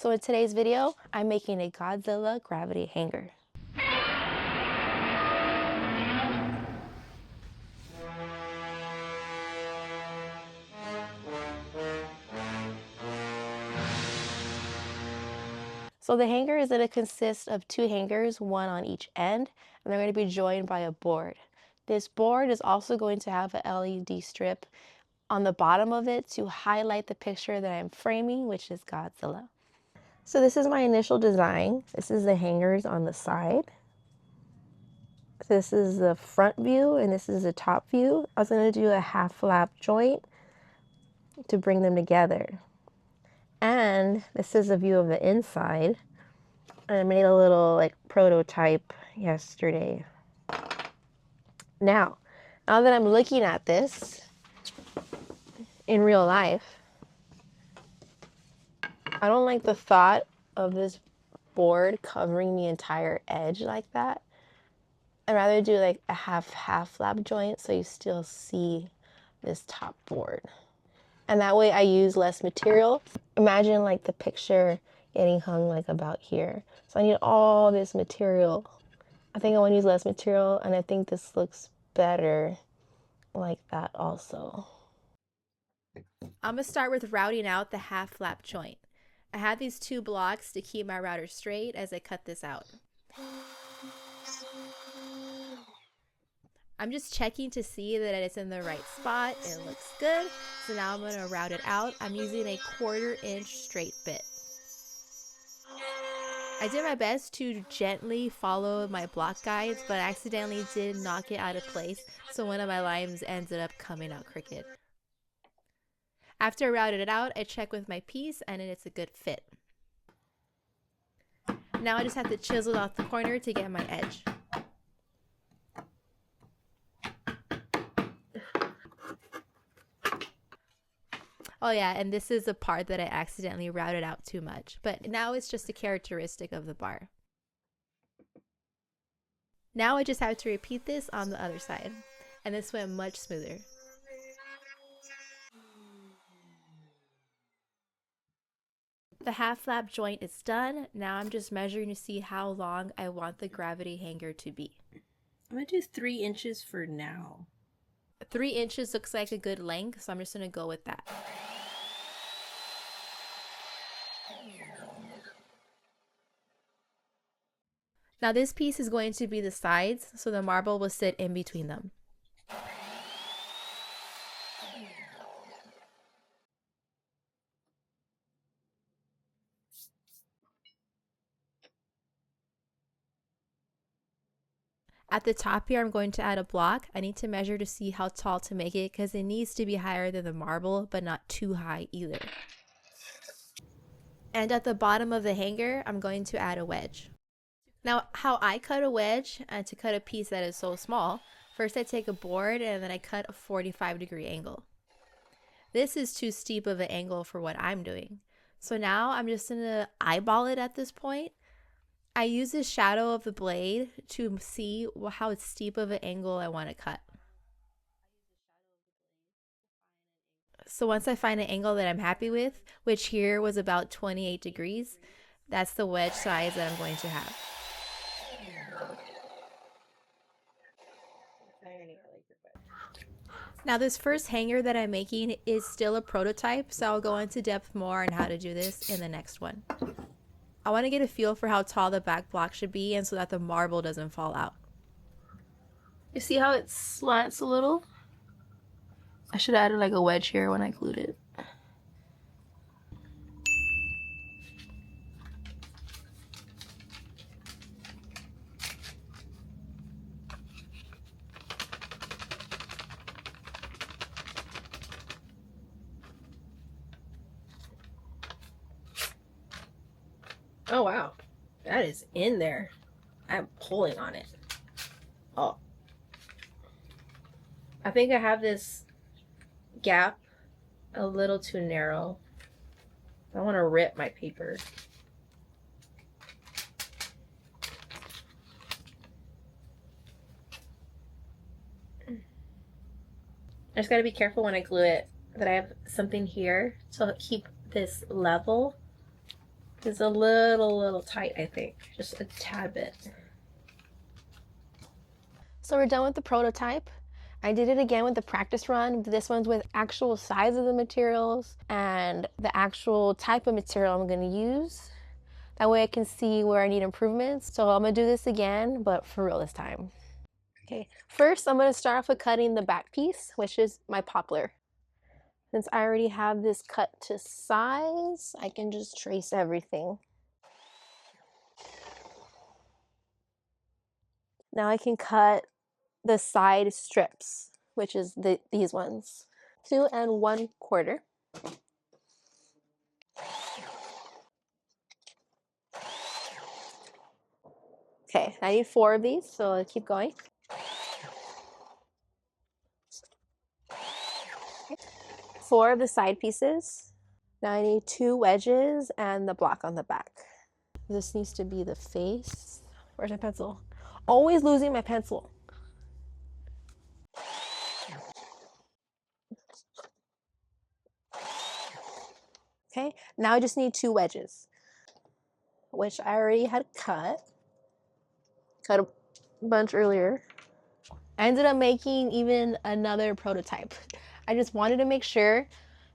So in today's video, I'm making a Godzilla gravity hanger. So the hanger is going to consist of two hangers, one on each end, and they're going to be joined by a board. This board is also going to have an LED strip on the bottom of it to highlight the picture that I'm framing, which is Godzilla. So this is my initial design. This is the hangers on the side. This is the front view and this is the top view. I was going to do a half flap joint to bring them together. And this is a view of the inside. And I made a little prototype yesterday. Now that I'm looking at this in real life, I don't like the thought of this board covering the entire edge like that. I'd rather do like a half flap joint so you still see this top board. And that way I use less material. Imagine like the picture getting hung like about here. So I need all this material. I think I want to use less material, and I think this looks better like that also. I'm gonna start with routing out the half flap joint. I have these two blocks to keep my router straight as I cut this out. I'm just checking to see that it's in the right spot. It looks good. So now I'm going to route it out. I'm using a 1/4 inch straight bit. I did my best to gently follow my block guides, but I accidentally did knock it out of place, so one of my lines ended up coming out crooked. After I routed it out, I check with my piece and it's a good fit. Now I just have to chisel out the corner to get my edge. Oh yeah, and this is the part that I accidentally routed out too much, but now it's just a characteristic of the bar. Now I just have to repeat this on the other side, and this went much smoother. The half flap joint is done. Now I'm just measuring to see how long I want the gravity hanger to be. I'm gonna do 3 inches for now. 3 inches looks like a good length, so I'm just gonna go with that. Now this piece is going to be the sides, so the marble will sit in between them. At the top here, I'm going to add a block. I need to measure to see how tall to make it because it needs to be higher than the marble, but not too high either. And at the bottom of the hanger, I'm going to add a wedge. Now, how I cut a wedge, and to cut a piece that is so small, first I take a board and then I cut a 45-degree angle. This is too steep of an angle for what I'm doing. So now I'm just gonna eyeball it at this point. I use the shadow of the blade to see how steep of an angle I want to cut. So once I find an angle that I'm happy with, which here was about 28 degrees, that's the wedge size that I'm going to have. Now this first hanger that I'm making is still a prototype, so I'll go into depth more on how to do this in the next one. I want to get a feel for how tall the back block should be and so that the marble doesn't fall out. You see how it slants a little? I should have added like a wedge here when I glued it. Oh wow, that is in there. I'm pulling on it. Oh, I think I have this gap a little too narrow. I want to rip my paper. I just got to be careful when I glue it that I have something here to keep this level It's a little tight, I think. Just a tad bit. So we're done with the prototype. I did it again with the practice run. This one's with actual size of the materials and the actual type of material I'm gonna use. That way I can see where I need improvements. So I'm gonna do this again, but for real this time. Okay, first I'm gonna start off with cutting the back piece, which is my poplar. Since I already have this cut to size, I can just trace everything. Now I can cut the side strips, which is these ones. 2 1/4. Okay, I need 4 of these, so I'll keep going. 4 of the side pieces. Now I need 2 wedges and the block on the back. This needs to be the face. Where's my pencil? Always losing my pencil. Okay, now I just need 2 wedges, which I already had cut a bunch earlier. I ended up making even another prototype. I just wanted to make sure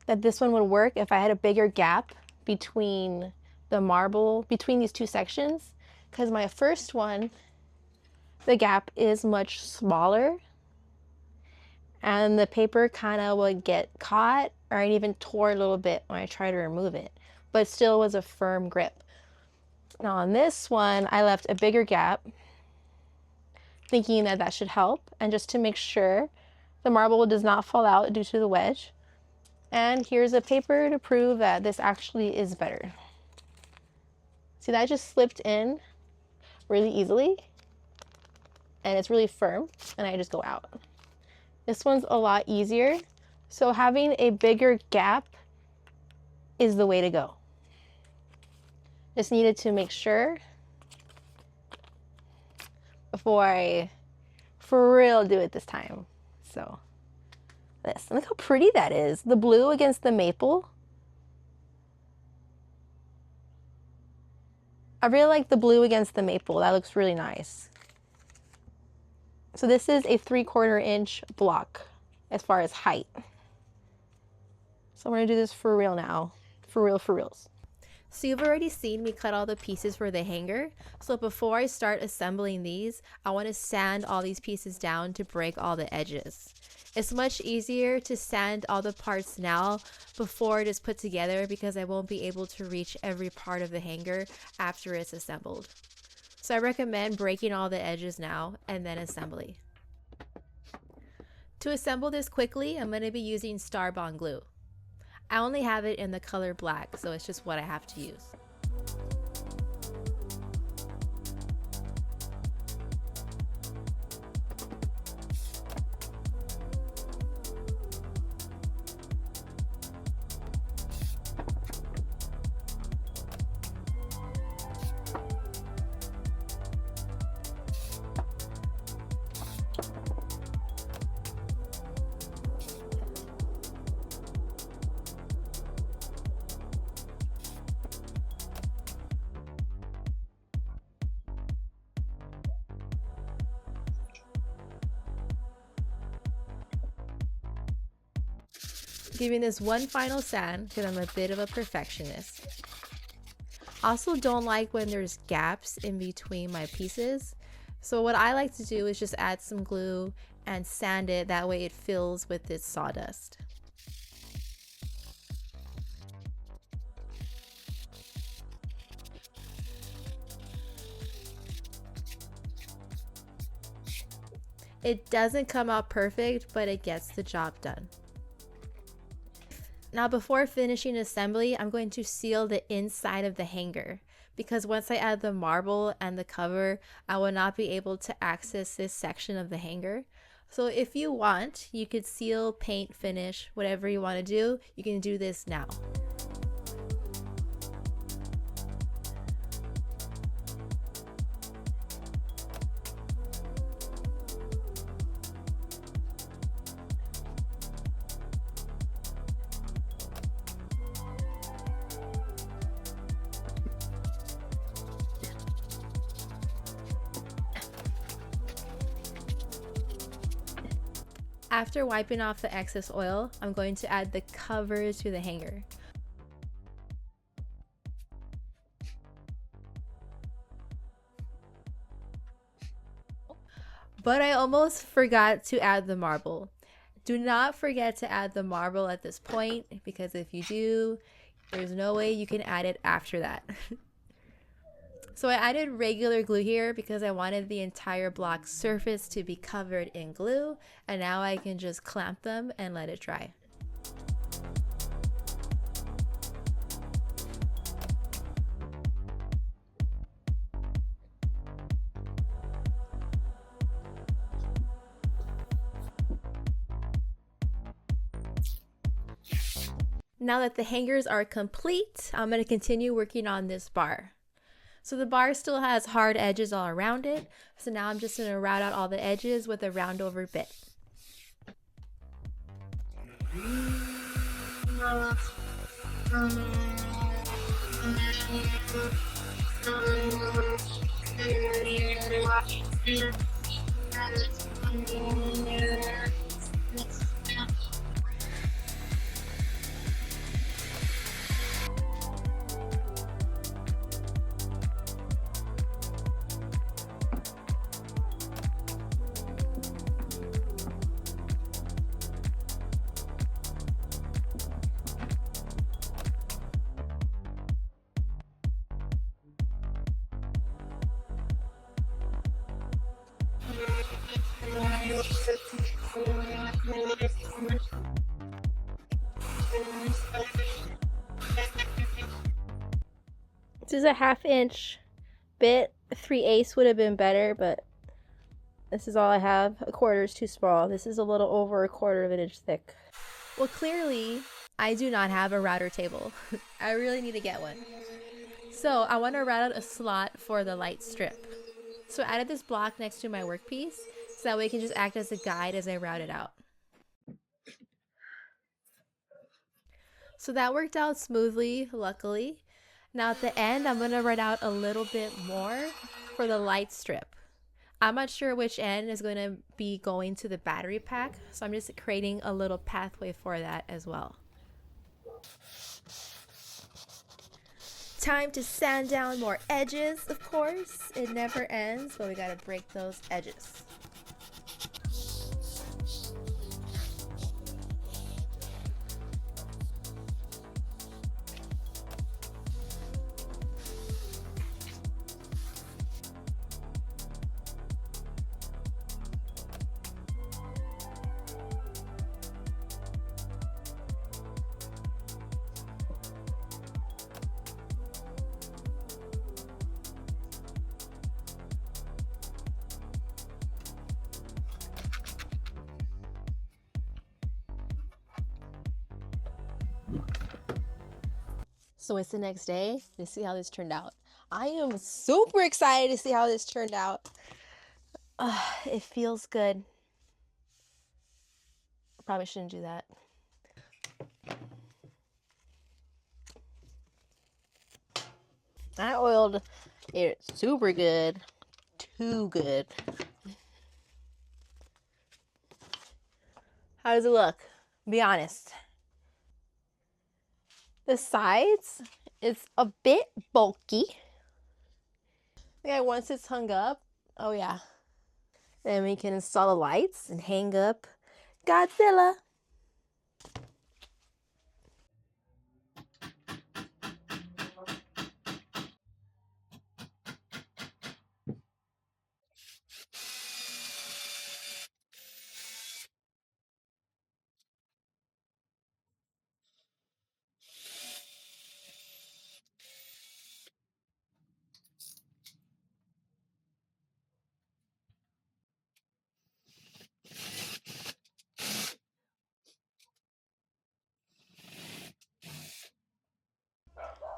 that this one would work if I had a bigger gap between the marble, between these 2 sections, because my first one, the gap is much smaller and the paper kind of would get caught or it even tore a little bit when I tried to remove it, but still was a firm grip. Now on this one, I left a bigger gap thinking that that should help, and just to make sure the marble does not fall out due to the wedge. And here's a paper to prove that this actually is better. See, that just slipped in really easily and it's really firm, and I just go out. This one's a lot easier, so having a bigger gap is the way to go. Just needed to make sure before I for real do it this time. So this, look how pretty that is. The blue against the maple. I really like the blue against the maple. That looks really nice. So this is a 3/4 inch block as far as height. So I'm gonna do this for real now. For real, for reals. So you've already seen me cut all the pieces for the hanger. So before I start assembling these, I want to sand all these pieces down to break all the edges. It's much easier to sand all the parts now before it is put together because I won't be able to reach every part of the hanger after it's assembled. So I recommend breaking all the edges now and then assembly. To assemble this quickly, I'm going to be using Starbond glue. I only have it in the color black, so it's just what I have to use. Giving this one final sand because I'm a bit of a perfectionist. Also don't like when there's gaps in between my pieces. So what I like to do is just add some glue and sand it, that way it fills with this sawdust. It doesn't come out perfect, but it gets the job done. Now before finishing assembly, I'm going to seal the inside of the hanger because once I add the marble and the cover, I will not be able to access this section of the hanger. So if you want, you could seal, paint, finish, whatever you want to do, you can do this now. After wiping off the excess oil, I'm going to add the cover to the hanger. But I almost forgot to add the marble. Do not forget to add the marble at this point, because if you do, there's no way you can add it after that. So I added regular glue here because I wanted the entire block surface to be covered in glue, and now I can just clamp them and let it dry. Now that the hangers are complete, I'm going to continue working on this bar. So the bar still has hard edges all around it, so now I'm just going to route out all the edges with a round over bit. This is a 1/2 inch bit. 3/8 would have been better, but this is all I have. 1/4 is too small. This is a little over 1/4 of an inch thick. Well, clearly, I do not have a router table. I really need to get one. So I want to route out a slot for the light strip. So I added this block next to my workpiece, so that way it can just act as a guide as I route it out. So that worked out smoothly, luckily. Now at the end, I'm going to route out a little bit more for the light strip. I'm not sure which end is going to be going to the battery pack, so I'm just creating a little pathway for that as well. Time to sand down more edges, of course. It never ends, but we gotta break those edges. So it's the next day to see how this turned out. I am super excited to see how this turned out. It feels good. Probably shouldn't do that. I oiled it super good. Too good. How does it look? Be honest. The sides, it's a bit bulky. Yeah, once it's hung up, oh yeah. Then we can install the lights and hang up Godzilla.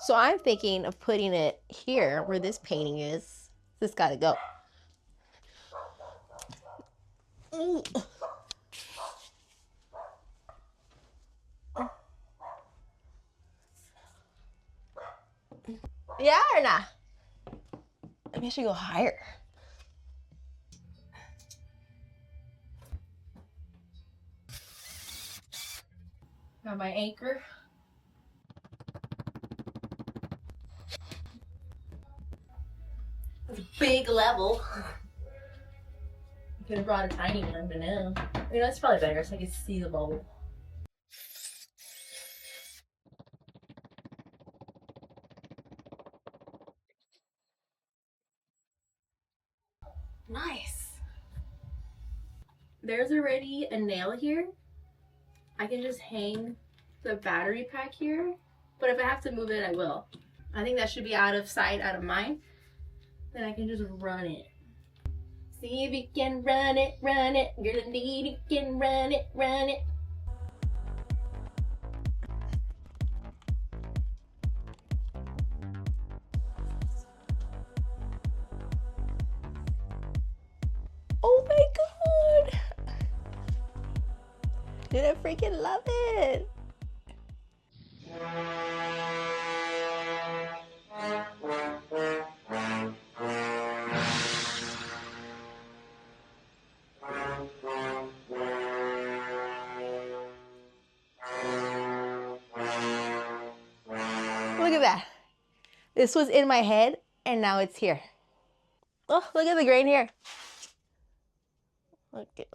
So I'm thinking of putting it here where this painting is. This gotta go. Yeah or not? Maybe I should go higher. Got my anchor. It's a big level. I could have brought a tiny one, but no. You know, it's probably better so I can see the bubble. Nice. There's already a nail here. I can just hang the battery pack here, but if I have to move it, I will. I think that should be out of sight, out of mind. Then I can just run it. See if you can run it, run it. You're the lead, you can run it, run it. Oh my god! Dude, I freaking love it! Look at that. This was in my head and now it's here. Oh, look at the grain here. Look at